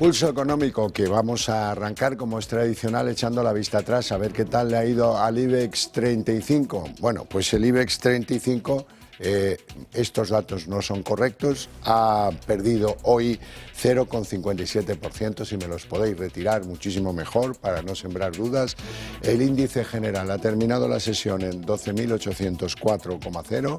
Pulso económico, que vamos a arrancar como es tradicional echando la vista atrás a ver qué tal le ha ido al IBEX 35. Bueno, pues el IBEX 35, estos datos no son correctos, ha perdido hoy 0,57%, si me los podéis retirar muchísimo mejor para no sembrar dudas. El índice general ha terminado la sesión en 12.804,0.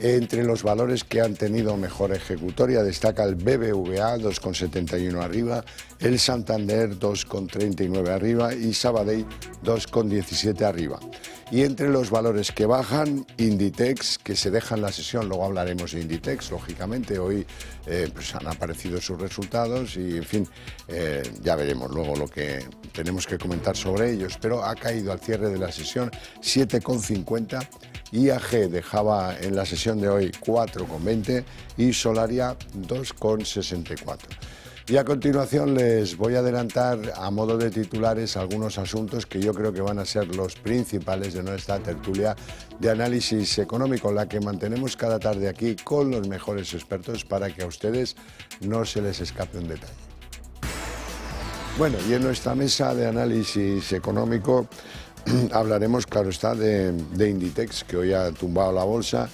Entre los valores que han tenido mejor ejecutoria destaca el BBVA 2,71 arriba, el Santander 2,39 arriba y Sabadell 2,17 arriba. Y entre los valores que bajan, Inditex, que se dejan la sesión, luego hablaremos de Inditex, lógicamente, hoy pues han aparecido sus resultados y, en fin, ya veremos luego lo que tenemos que comentar sobre ellos, pero ha caído al cierre de la sesión 7,50, IAG dejaba en la sesión de hoy 4,20 y Solaria 2,64. Y a continuación les voy a adelantar a modo de titulares algunos asuntos que yo creo que van a ser los principales de nuestra tertulia de análisis económico, la que mantenemos cada tarde aquí con los mejores expertos para que a ustedes no se les escape un detalle. Bueno, y en nuestra mesa de análisis económico hablaremos, claro está, de Inditex, que hoy ha tumbado la bolsa.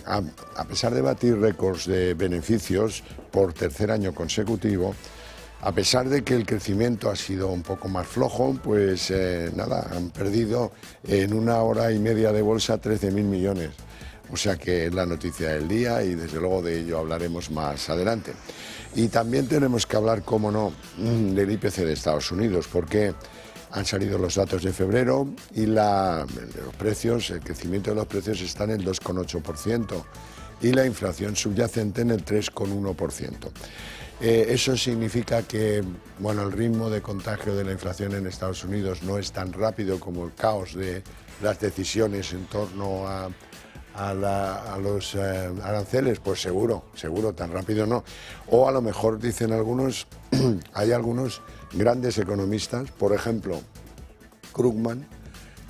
A pesar de batir récords de beneficios por tercer año consecutivo, a pesar de que el crecimiento ha sido un poco más flojo, pues nada, han perdido en una hora y media de bolsa 13.000 millones. O sea que es la noticia del día y desde luego de ello hablaremos más adelante. Y también tenemos que hablar, cómo no, del IPC de Estados Unidos, porque han salido los datos de febrero y los precios, el crecimiento de los precios está en el 2,8% y la inflación subyacente en el 3,1%. Eso significa que, bueno, el ritmo de contagio de la inflación en Estados Unidos no es tan rápido como el caos de las decisiones en torno a los aranceles. Pues seguro, tan rápido no. O a lo mejor, dicen algunos, hay algunos grandes economistas, por ejemplo, Krugman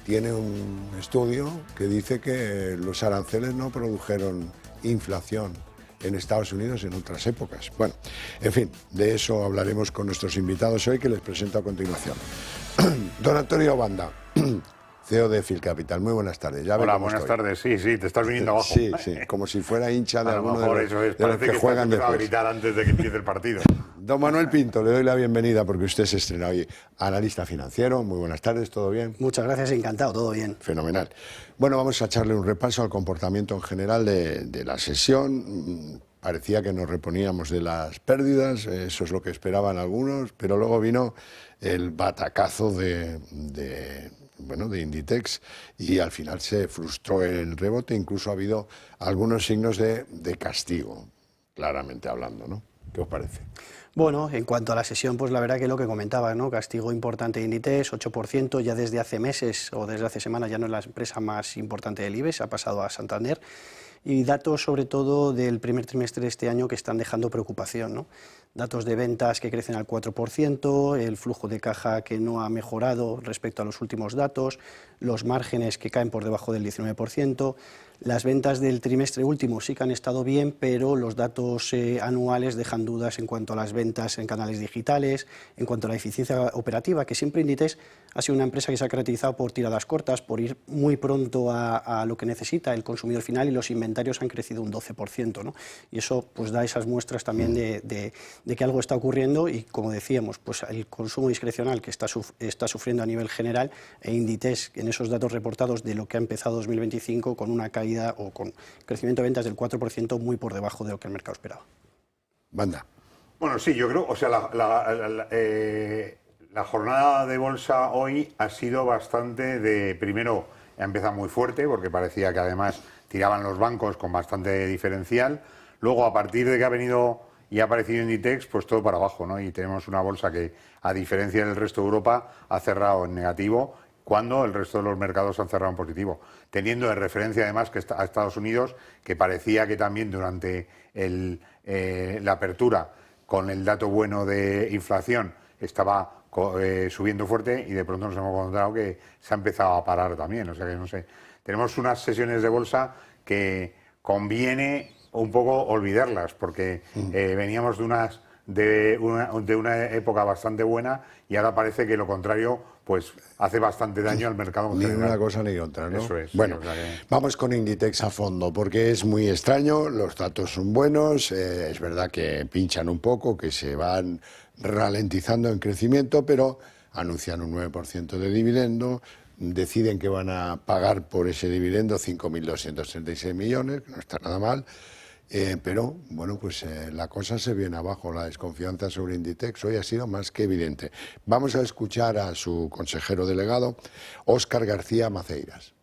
tiene un estudio que dice que los aranceles no produjeron inflación en Estados Unidos en otras épocas. Bueno, en fin, de eso hablaremos con nuestros invitados hoy, que les presento a continuación. Don Antonio Banda, CEO de Fil Capital. Muy buenas tardes. Ya Hola, buenas tardes. Sí, te estás viniendo abajo. Sí, como si fuera hincha de alguno de los que juegan después. A gritar antes de que empiece el partido. Don Manuel Pinto, le doy la bienvenida porque usted se estrena hoy. Analista financiero, muy buenas tardes, ¿todo bien? Muchas gracias, encantado, todo bien. Fenomenal. Bueno, vamos a echarle un repaso al comportamiento en general de la sesión. Parecía que nos reponíamos de las pérdidas, eso es lo que esperaban algunos, pero luego vino el batacazo de Inditex y al final se frustró el rebote. Incluso ha habido algunos signos de castigo, claramente hablando, ¿no? ¿Qué os parece? Bueno, en cuanto a la sesión, pues la verdad que lo que comentaba, ¿no? Castigo importante de Inditex, 8%, ya desde hace meses o desde hace semanas ya no es la empresa más importante del IBEX, ha pasado a Santander. Y datos sobre todo del primer trimestre de este año que están dejando preocupación, ¿no? Datos de ventas que crecen al 4%, el flujo de caja que no ha mejorado respecto a los últimos datos, los márgenes que caen por debajo del 19%, las ventas del trimestre último sí que han estado bien, pero los datos anuales dejan dudas en cuanto a las ventas en canales digitales, en cuanto a la eficiencia operativa, que siempre Inditex ha sido una empresa que se ha caracterizado por tiradas cortas, por ir muy pronto a lo que necesita el consumidor final, y los inventarios han crecido un 12%, ¿no? Y eso pues da esas muestras también de que algo está ocurriendo y, como decíamos, pues el consumo discrecional que está sufriendo a nivel general, e Inditex en esos datos reportados de lo que ha empezado 2025 con una caída o con crecimiento de ventas del 4% muy por debajo de lo que el mercado esperaba. Banda. Bueno, sí, yo creo, o sea, la jornada de bolsa hoy ha sido bastante primero, ha empezado muy fuerte porque parecía que además tiraban los bancos con bastante diferencial. Luego, a partir de que ha venido y ha aparecido Inditex, pues todo para abajo, ¿no? Y tenemos una bolsa que, a diferencia del resto de Europa, ha cerrado en negativo, cuando el resto de los mercados han cerrado en positivo, teniendo de referencia además que a Estados Unidos, que parecía que también durante la apertura, con el dato bueno de inflación, estaba subiendo fuerte, y de pronto nos hemos encontrado que se ha empezado a parar también. O sea que no sé, tenemos unas sesiones de bolsa que conviene un poco olvidarlas, porque veníamos de unas de una época bastante buena y ahora parece que lo contrario pues hace bastante daño al mercado en Ni general. una cosa ni otra, ¿no? Eso es. Bueno, o sea que... vamos con Inditex a fondo, porque es muy extraño, los datos son buenos, es verdad que pinchan un poco, que se van ralentizando en crecimiento, pero anuncian un 9% de dividendo, deciden que van a pagar por ese dividendo 5.236 millones, que no está nada mal. Pero, bueno, pues la cosa se viene abajo, la desconfianza sobre Inditex hoy ha sido más que evidente. Vamos a escuchar a su consejero delegado, Óscar García Maceiras.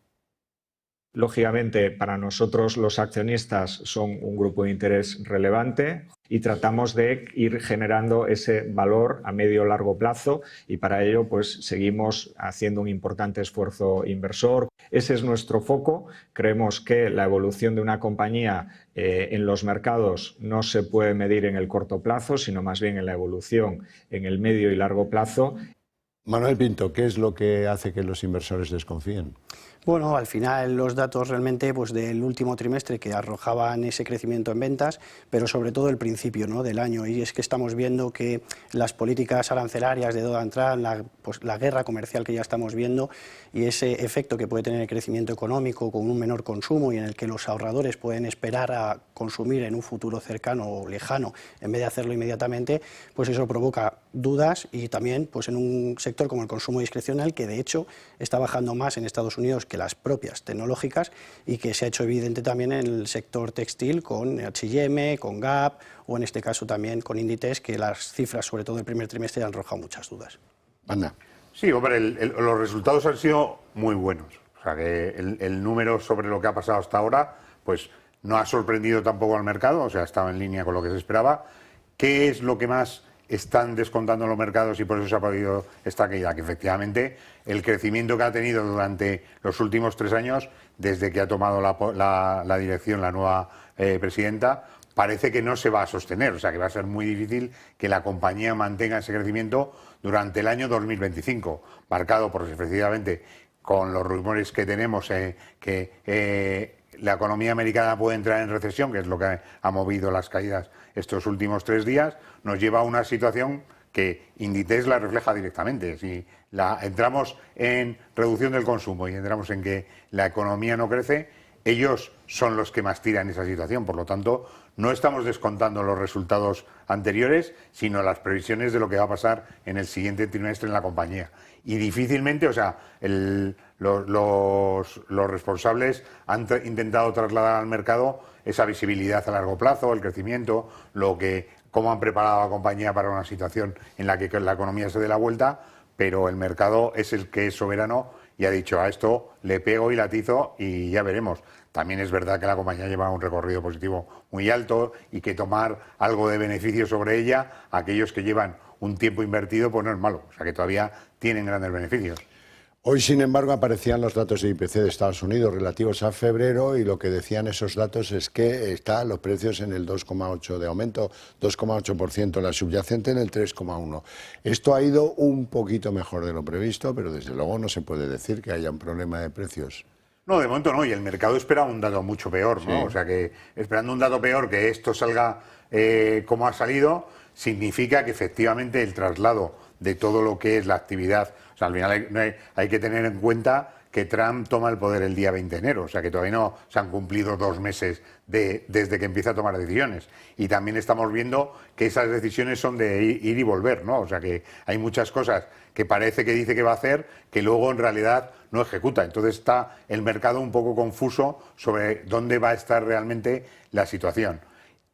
Lógicamente, para nosotros los accionistas son un grupo de interés relevante y tratamos de ir generando ese valor a medio o largo plazo y para ello pues seguimos haciendo un importante esfuerzo inversor. Ese es nuestro foco. Creemos que la evolución de una compañía en los mercados no se puede medir en el corto plazo, sino más bien en la evolución en el medio y largo plazo. Manuel Pinto, ¿qué es lo que hace que los inversores desconfíen? Bueno, al final los datos realmente pues, del último trimestre que arrojaban ese crecimiento en ventas, pero sobre todo el principio, ¿no?, del año. Y es que estamos viendo que las políticas arancelarias de Donald Trump, la guerra comercial que ya estamos viendo y ese efecto que puede tener el crecimiento económico con un menor consumo y en el que los ahorradores pueden esperar a consumir en un futuro cercano o lejano en vez de hacerlo inmediatamente, pues eso provoca dudas y también pues, en un sector como el consumo discrecional que de hecho está bajando más en Estados Unidos que las propias tecnológicas y que se ha hecho evidente también en el sector textil con H&M, con Gap o en este caso también con Inditex, que las cifras, sobre todo el primer trimestre, han arrojado muchas dudas. Anda. Sí, hombre, los resultados han sido muy buenos. O sea, que el número sobre lo que ha pasado hasta ahora, pues no ha sorprendido tampoco al mercado, o sea, estaba en línea con lo que se esperaba. ¿Qué es lo que más están descontando los mercados y por eso se ha podido esta caída? Que efectivamente el crecimiento que ha tenido durante los últimos 3 años, desde que ha tomado la dirección la nueva presidenta, parece que no se va a sostener, o sea que va a ser muy difícil que la compañía mantenga ese crecimiento durante el año 2025, marcado por efectivamente con los rumores que tenemos que la economía americana puede entrar en recesión, que es lo que ha movido las caídas estos últimos 3 días, nos lleva a una situación que Inditex la refleja directamente. Si entramos en reducción del consumo y entramos en que la economía no crece, ellos son los que más tiran esa situación. Por lo tanto, no estamos descontando los resultados anteriores, sino las previsiones de lo que va a pasar en el siguiente trimestre en la compañía. Y difícilmente, o sea, los responsables han intentado trasladar al mercado esa visibilidad a largo plazo, el crecimiento, cómo han preparado a la compañía para una situación en la que la economía se dé la vuelta, pero el mercado es el que es soberano y ha dicho a esto le pego y latizo y ya veremos. También es verdad que la compañía lleva un recorrido positivo muy alto y que tomar algo de beneficio sobre ella, aquellos que llevan un tiempo invertido, pues no es malo. O sea que todavía tienen grandes beneficios. Hoy, sin embargo, aparecían los datos de IPC de Estados Unidos relativos a febrero y lo que decían esos datos es que están los precios en el 2,8% de aumento, 2,8%, la subyacente en el 3,1%. Esto ha ido un poquito mejor de lo previsto, pero desde luego no se puede decir que haya un problema de precios. No, de momento no, y el mercado espera un dato mucho peor, ¿no? Sí. O sea que esperando un dato peor, que esto salga como ha salido, significa que efectivamente el traslado de todo lo que es la actividad, o sea, al final hay que tener en cuenta que Trump toma el poder el día 20 de enero, o sea que todavía no se han cumplido 2 meses desde que empieza a tomar decisiones. Y también estamos viendo que esas decisiones son de ir y volver, ¿no? O sea que hay muchas cosas que parece que dice que va a hacer, que luego en realidad no ejecuta. Entonces está el mercado un poco confuso sobre dónde va a estar realmente la situación.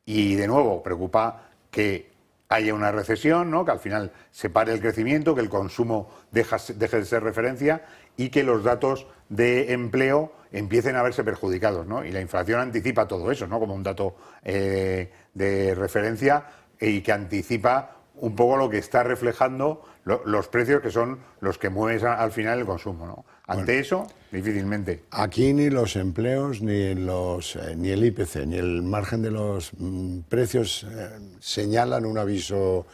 Y de nuevo, preocupa que haya una recesión, ¿no? Que al final se pare el crecimiento, que el consumo deje de ser referencia y que los datos de empleo empiecen a verse perjudicados, ¿no? Y la inflación anticipa todo eso, ¿no? Como un dato de referencia y que anticipa un poco lo que está reflejando los precios, que son los que mueven al final el consumo, ¿no? Ante eso, difícilmente. Aquí ni los empleos, ni el IPC, ni el margen de los precios señalan un aviso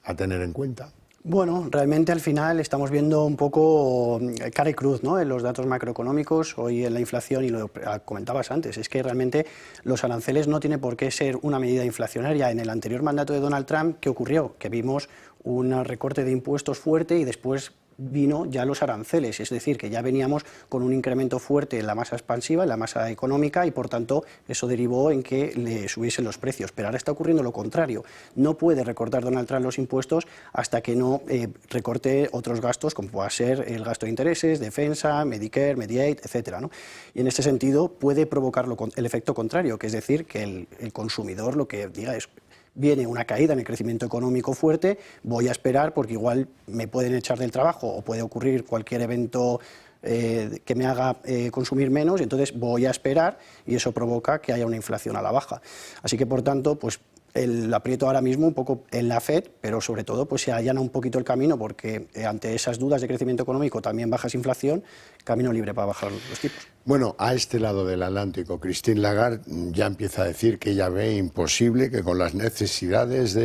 a tener en cuenta. Bueno, realmente al final estamos viendo un poco cara y cruz, ¿no?, en los datos macroeconómicos, hoy en la inflación, y lo comentabas antes, es que realmente los aranceles no tiene por qué ser una medida inflacionaria. En el anterior mandato de Donald Trump, ¿qué ocurrió? Que vimos un recorte de impuestos fuerte y después vino ya los aranceles, es decir, que ya veníamos con un incremento fuerte en la masa expansiva, en la masa económica, y por tanto eso derivó en que le subiesen los precios. Pero ahora está ocurriendo lo contrario. No puede recortar Donald Trump los impuestos hasta que no recorte otros gastos, como pueda ser el gasto de intereses, defensa, Medicare, Medicaid, etcétera, ¿no? Y en este sentido puede provocar el efecto contrario, que es decir, que el consumidor lo que diga es: viene una caída en el crecimiento económico fuerte, voy a esperar porque igual me pueden echar del trabajo o puede ocurrir cualquier evento que me haga consumir menos, entonces voy a esperar, y eso provoca que haya una inflación a la baja. Así que, por tanto, pues el aprieto ahora mismo un poco en la FED, pero sobre todo pues se allana un poquito el camino, porque ante esas dudas de crecimiento económico, también bajas inflación, camino libre para bajar los tipos. Bueno, a este lado del Atlántico, Christine Lagarde ya empieza a decir que ella ve imposible que con las necesidades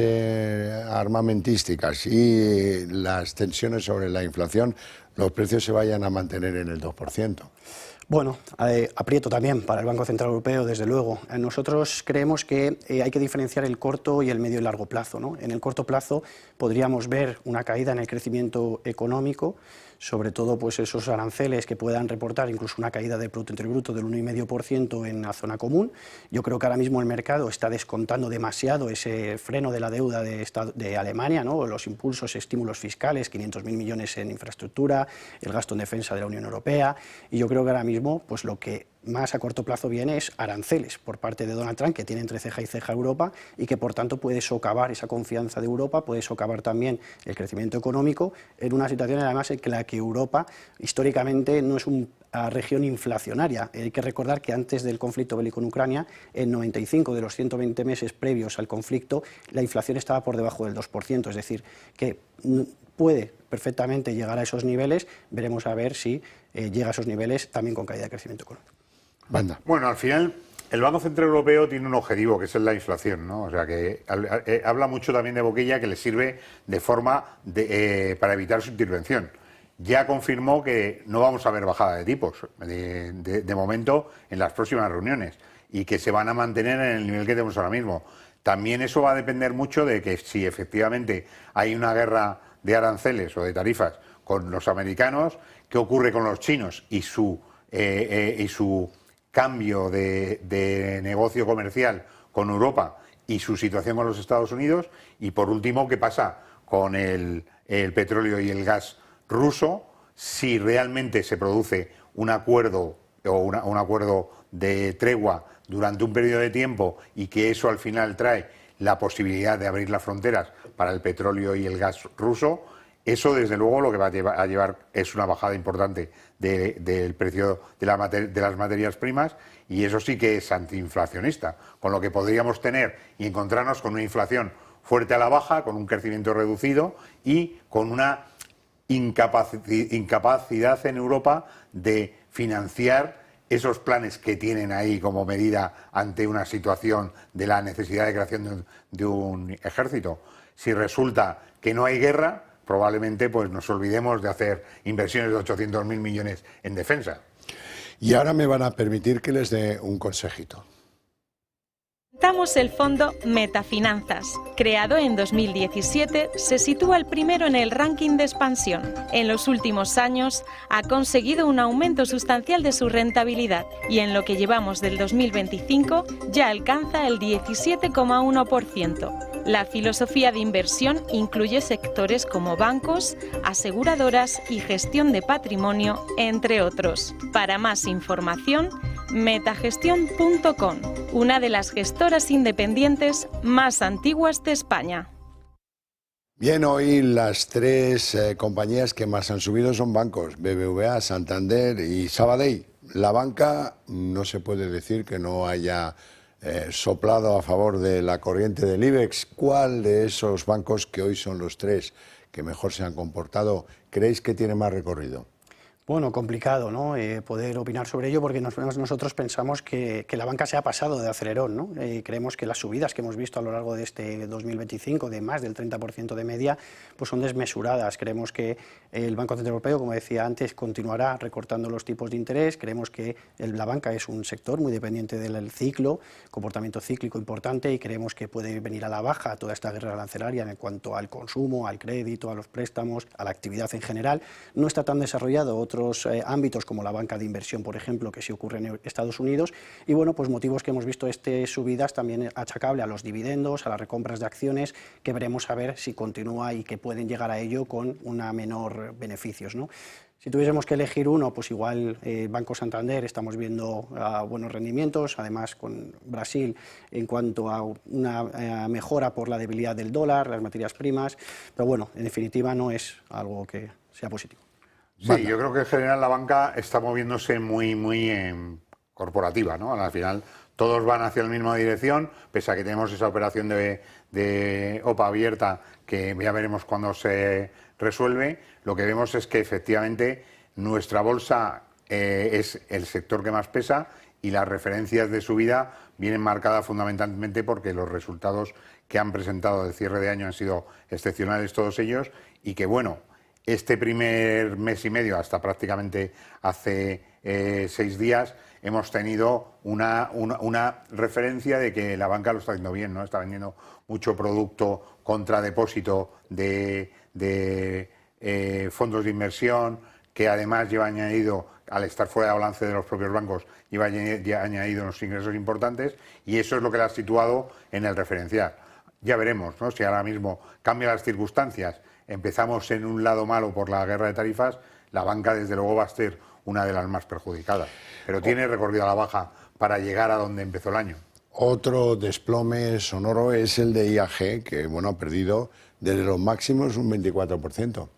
armamentísticas y las tensiones sobre la inflación, los precios se vayan a mantener en el 2%. Bueno, aprieto también para el Banco Central Europeo, desde luego. Nosotros creemos que hay que diferenciar el corto y el medio y largo plazo, ¿no? En el corto plazo podríamos ver una caída en el crecimiento económico, sobre todo pues esos aranceles que puedan reportar incluso una caída del Producto Interior Bruto del 1,5% en la zona común. Yo creo que ahora mismo el mercado está descontando demasiado ese freno de la deuda de Alemania, ¿no?, los impulsos, estímulos fiscales, 500.000 millones en infraestructura, el gasto en defensa de la Unión Europea, y yo creo que ahora mismo pues lo que más a corto plazo viene es aranceles por parte de Donald Trump, que tiene entre ceja y ceja Europa, y que por tanto puede socavar esa confianza de Europa, puede socavar también el crecimiento económico, en una situación además en la que Europa históricamente no es una región inflacionaria. Hay que recordar que antes del conflicto bélico en Ucrania, en 95 de los 120 meses previos al conflicto, la inflación estaba por debajo del 2%, es decir, que puede perfectamente llegar a esos niveles. Veremos a ver si llega a esos niveles también con caída de crecimiento económico. Banda. Bueno, al final el Banco Central Europeo tiene un objetivo, que es la inflación, ¿no? O sea, que habla mucho también de boquilla, que le sirve de forma para evitar su intervención. Ya confirmó que no vamos a ver bajada de tipos de momento en las próximas reuniones, y que se van a mantener en el nivel que tenemos ahora mismo. También eso va a depender mucho de que si efectivamente hay una guerra de aranceles o de tarifas con los americanos, qué ocurre con los chinos y su cambio de negocio comercial con Europa y su situación con los Estados Unidos, y por último qué pasa con el petróleo y el gas ruso, si realmente se produce un acuerdo o un acuerdo de tregua durante un periodo de tiempo, y que eso al final trae la posibilidad de abrir las fronteras para el petróleo y el gas ruso. Eso, desde luego, lo que va a llevar es una bajada importante del precio de las materias primas, y eso sí que es antiinflacionista, con lo que podríamos tener y encontrarnos con una inflación fuerte a la baja, con un crecimiento reducido y con una incapacidad en Europa de financiar esos planes que tienen ahí como medida ante una situación de la necesidad de creación de un ejército. Si resulta que no hay guerra, probablemente pues nos olvidemos de hacer inversiones de 800.000 millones en defensa. Y ahora me van a permitir que les dé un consejito. Presentamos el fondo Metafinanzas. Creado en 2017, se sitúa el primero en el ranking de expansión. En los últimos años ha conseguido un aumento sustancial de su rentabilidad, y en lo que llevamos del 2025 ya alcanza el 17,1%. La filosofía de inversión incluye sectores como bancos, aseguradoras y gestión de patrimonio, entre otros. Para más información, metagestión.com, una de las gestoras independientes más antiguas de España. Bien, hoy las tres compañías que más han subido son bancos: BBVA, Santander y Sabadell. La banca no se puede decir que no haya soplado a favor de la corriente del IBEX. ¿Cuál de esos bancos, que hoy son los tres que mejor se han comportado, creéis que tiene más recorrido? Bueno, complicado, ¿no? Poder opinar sobre ello, porque nosotros pensamos que la banca se ha pasado de acelerón, ¿no? Creemos que las subidas que hemos visto a lo largo de este 2025, de más del 30% de media, pues son desmesuradas. Creemos que el Banco Central Europeo, como decía antes, continuará recortando los tipos de interés. Creemos que la banca es un sector muy dependiente del ciclo, comportamiento cíclico importante, y creemos que puede venir a la baja toda esta guerra arancelaria en cuanto al consumo, al crédito, a los préstamos, a la actividad en general. No está tan desarrollado otros ámbitos como la banca de inversión, por ejemplo, que sí ocurre en Estados Unidos, y bueno, pues motivos que hemos visto subidas también achacable a los dividendos, a las recompras de acciones, que veremos a ver si continúa y que pueden llegar a ello con una menor beneficios, ¿no? Si tuviésemos que elegir uno, pues igual Banco Santander, estamos viendo buenos rendimientos, además con Brasil en cuanto a una mejora por la debilidad del dólar, las materias primas, pero bueno, en definitiva no es algo que sea positivo. Sí, yo creo que en general la banca está moviéndose muy corporativa, ¿no? Al final todos van hacia la misma dirección, pese a que tenemos esa operación de OPA abierta que ya veremos cuándo se resuelve. Lo que vemos es que efectivamente nuestra bolsa es el sector que más pesa, y las referencias de subida vienen marcadas fundamentalmente porque los resultados que han presentado de cierre de año han sido excepcionales todos ellos, y que bueno, este primer mes y medio, hasta prácticamente hace 6 días, hemos tenido una referencia de que la banca lo está haciendo bien, ¿no? Está vendiendo mucho producto contra depósito de fondos de inversión, que además lleva añadido, al estar fuera de balance de los propios bancos, lleva añadido unos ingresos importantes, y eso es lo que la ha situado en el referencial. Ya veremos, ¿no? Si ahora mismo cambian las circunstancias, empezamos en un lado malo por la guerra de tarifas, la banca desde luego va a ser una de las más perjudicadas, pero tiene recorrido a la baja para llegar a donde empezó el año. Otro desplome sonoro es el de IAG, que bueno, ha perdido desde los máximos un 24%.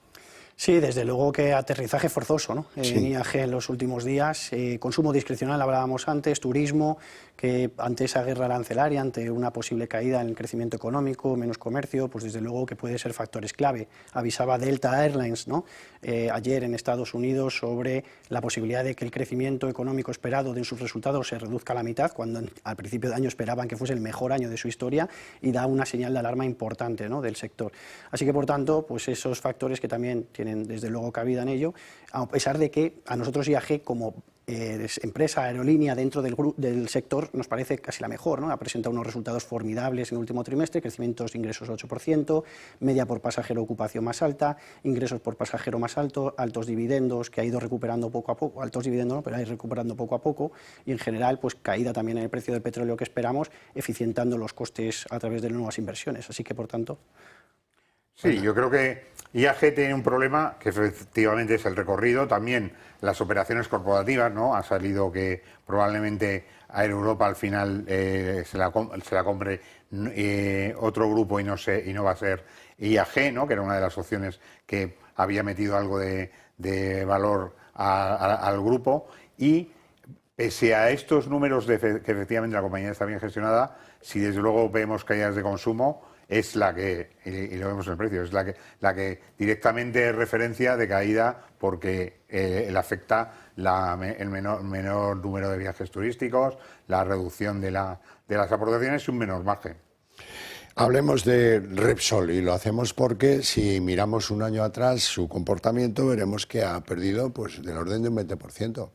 Sí, desde luego que aterrizaje forzoso, ¿no? Sí. En IAG en los últimos días, consumo discrecional hablábamos antes, turismo, que ante esa guerra arancelaria, ante una posible caída en el crecimiento económico, menos comercio, pues desde luego que puede ser factores clave. Avisaba Delta Airlines, ¿no? Ayer en Estados Unidos sobre la posibilidad de que el crecimiento económico esperado de sus resultados se reduzca a la mitad, cuando al principio de año esperaban que fuese el mejor año de su historia, y da una señal de alarma importante, ¿no? Del sector. Así que por tanto, pues esos factores que también tienen desde luego cabida en ello, a pesar de que a nosotros IAG como empresa aerolínea dentro del sector nos parece casi la mejor, ¿no? Ha presentado unos resultados formidables en el último trimestre, crecimientos de ingresos 8%, media por pasajero ocupación más alta, ingresos por pasajero más alto, altos dividendos que ha ido recuperando poco a poco, altos dividendos no, pero ha ido recuperando poco a poco, y en general pues caída también en el precio del petróleo que esperamos, eficientando los costes a través de nuevas inversiones, así que por tanto... Sí, yo creo que IAG tiene un problema que efectivamente es el recorrido, también las operaciones corporativas, ¿no? Ha salido que probablemente Air Europa al final se la compre otro grupo y no va a ser IAG, ¿no? Que era una de las opciones que había metido algo de valor al grupo, y pese a estos números que efectivamente la compañía está bien gestionada, si desde luego vemos caídas de consumo, es la que, y lo vemos en el precio, es la que directamente es referencia de caída, porque le afecta el menor número de viajes turísticos, la reducción de las aportaciones y un menor margen. Hablemos de Repsol, y lo hacemos porque si miramos un año atrás su comportamiento, veremos que ha perdido pues del orden de un 20%.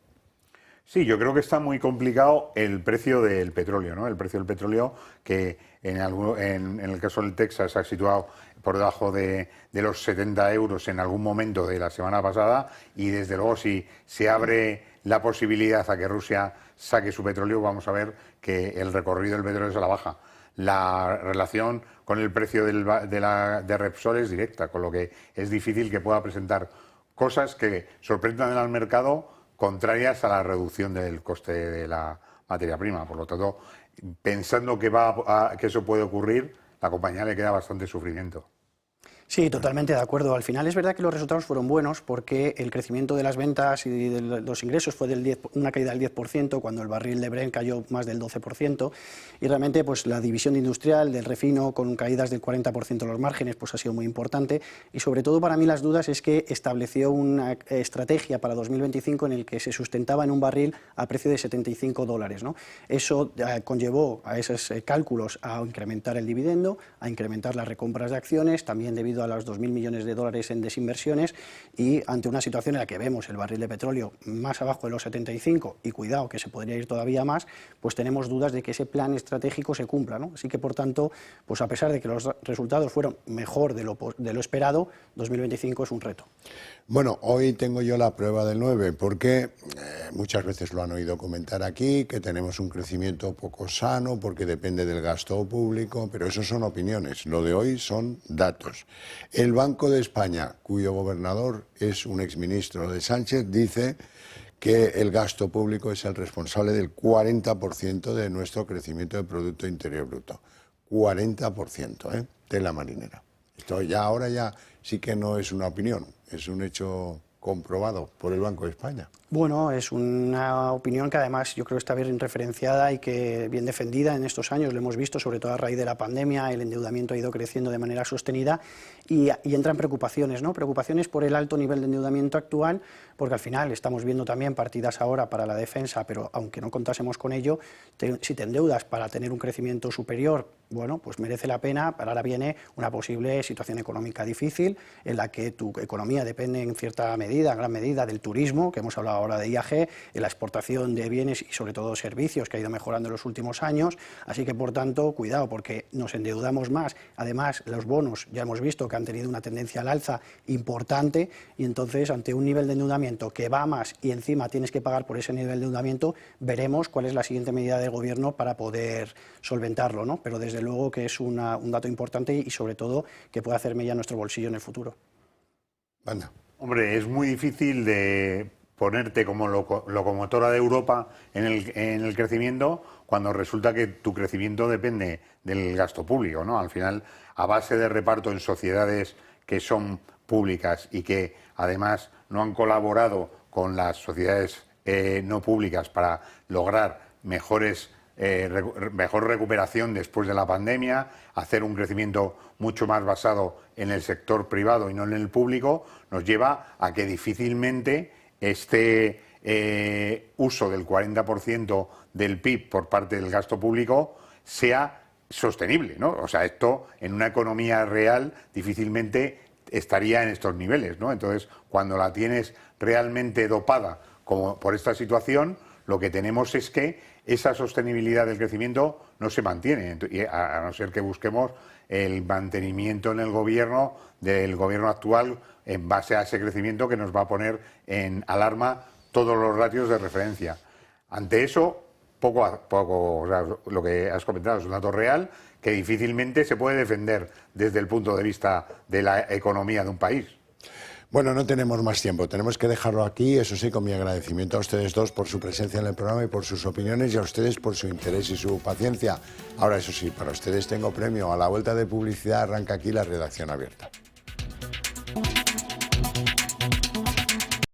Sí, yo creo que está muy complicado el precio del petróleo, ¿no? El precio del petróleo, que en el caso del Texas se ha situado por debajo de los 70 euros en algún momento de la semana pasada, y desde luego si se abre la posibilidad a que Rusia saque su petróleo, vamos a ver que el recorrido del petróleo es a la baja. La relación con el precio de Repsol es directa, con lo que es difícil que pueda presentar cosas que sorprendan al mercado contrarias a la reducción del coste de la materia prima. Por lo tanto, pensando que eso puede ocurrir, la compañía le queda bastante sufrimiento. Sí, totalmente de acuerdo. Al final es verdad que los resultados fueron buenos porque el crecimiento de las ventas y de los ingresos fue una caída del 10%, cuando el barril de Brent cayó más del 12%, y realmente pues la división industrial del refino con caídas del 40% en los márgenes pues ha sido muy importante, y sobre todo para mí las dudas es que estableció una estrategia para 2025 en el que se sustentaba en un barril a precio de $75, ¿no? Eso conllevó a esos cálculos a incrementar el dividendo, a incrementar las recompras de acciones, también debido a los 2.000 millones de dólares en desinversiones, y ante una situación en la que vemos el barril de petróleo más abajo de los 75 y cuidado que se podría ir todavía más, pues tenemos dudas de que ese plan estratégico se cumpla, ¿no? Así que por tanto, pues a pesar de que los resultados fueron mejor de lo esperado, 2025 es un reto. Bueno, hoy tengo yo la prueba del 9, porque muchas veces lo han oído comentar aquí, que tenemos un crecimiento poco sano porque depende del gasto público, pero eso son opiniones. Lo de hoy son datos. El Banco de España, cuyo gobernador es un exministro de Sánchez, dice que el gasto público es el responsable del 40% de nuestro crecimiento del Producto Interior Bruto. 40%, de la marinera. Esto ahora ya sí que no es una opinión, es un hecho comprobado por el Banco de España. Bueno, es una opinión que además yo creo que está bien referenciada y que bien defendida en estos años. Lo hemos visto, sobre todo a raíz de la pandemia, el endeudamiento ha ido creciendo de manera sostenida y entran preocupaciones, ¿no? Preocupaciones por el alto nivel de endeudamiento actual, porque al final estamos viendo también partidas ahora para la defensa, pero aunque no contásemos con ello, si te endeudas para tener un crecimiento superior, bueno, pues merece la pena, pero ahora viene una posible situación económica difícil en la que tu economía depende en cierta medida, en gran medida, del turismo, que hemos hablado ahora de IAG, en la exportación de bienes y sobre todo servicios, que ha ido mejorando en los últimos años, así que por tanto, cuidado, porque nos endeudamos más. Además, los bonos ya hemos visto que han tenido una tendencia al alza importante, y entonces ante un nivel de endeudamiento que va más y encima tienes que pagar por ese nivel de endeudamiento, veremos cuál es la siguiente medida del gobierno para poder solventarlo, ¿no? Pero desde luego que es un dato importante y sobre todo que puede hacer mella nuestro bolsillo en el futuro. Anda. Hombre, es muy difícil de ponerte como locomotora de Europa en el crecimiento cuando resulta que tu crecimiento depende del gasto público, ¿no? Al final, a base de reparto en sociedades que son públicas y que además no han colaborado con las sociedades no públicas para lograr mejor recuperación después de la pandemia, hacer un crecimiento mucho más basado en el sector privado y no en el público, nos lleva a que difícilmente este uso del 40% del PIB por parte del gasto público sea sostenible, ¿no? O sea, esto en una economía real difícilmente estaría en estos niveles, ¿no? Entonces, cuando la tienes realmente dopada como por esta situación, lo que tenemos es que esa sostenibilidad del crecimiento no se mantiene, a no ser que busquemos el mantenimiento en el gobierno del gobierno actual en base a ese crecimiento que nos va a poner en alarma todos los ratios de referencia. Ante eso, poco a poco, o sea, lo que has comentado es un dato real que difícilmente se puede defender desde el punto de vista de la economía de un país. Bueno, no tenemos más tiempo, tenemos que dejarlo aquí, eso sí, con mi agradecimiento a ustedes dos por su presencia en el programa y por sus opiniones, y a ustedes por su interés y su paciencia. Ahora, eso sí, para ustedes tengo premio. A la vuelta de publicidad arranca aquí la redacción abierta.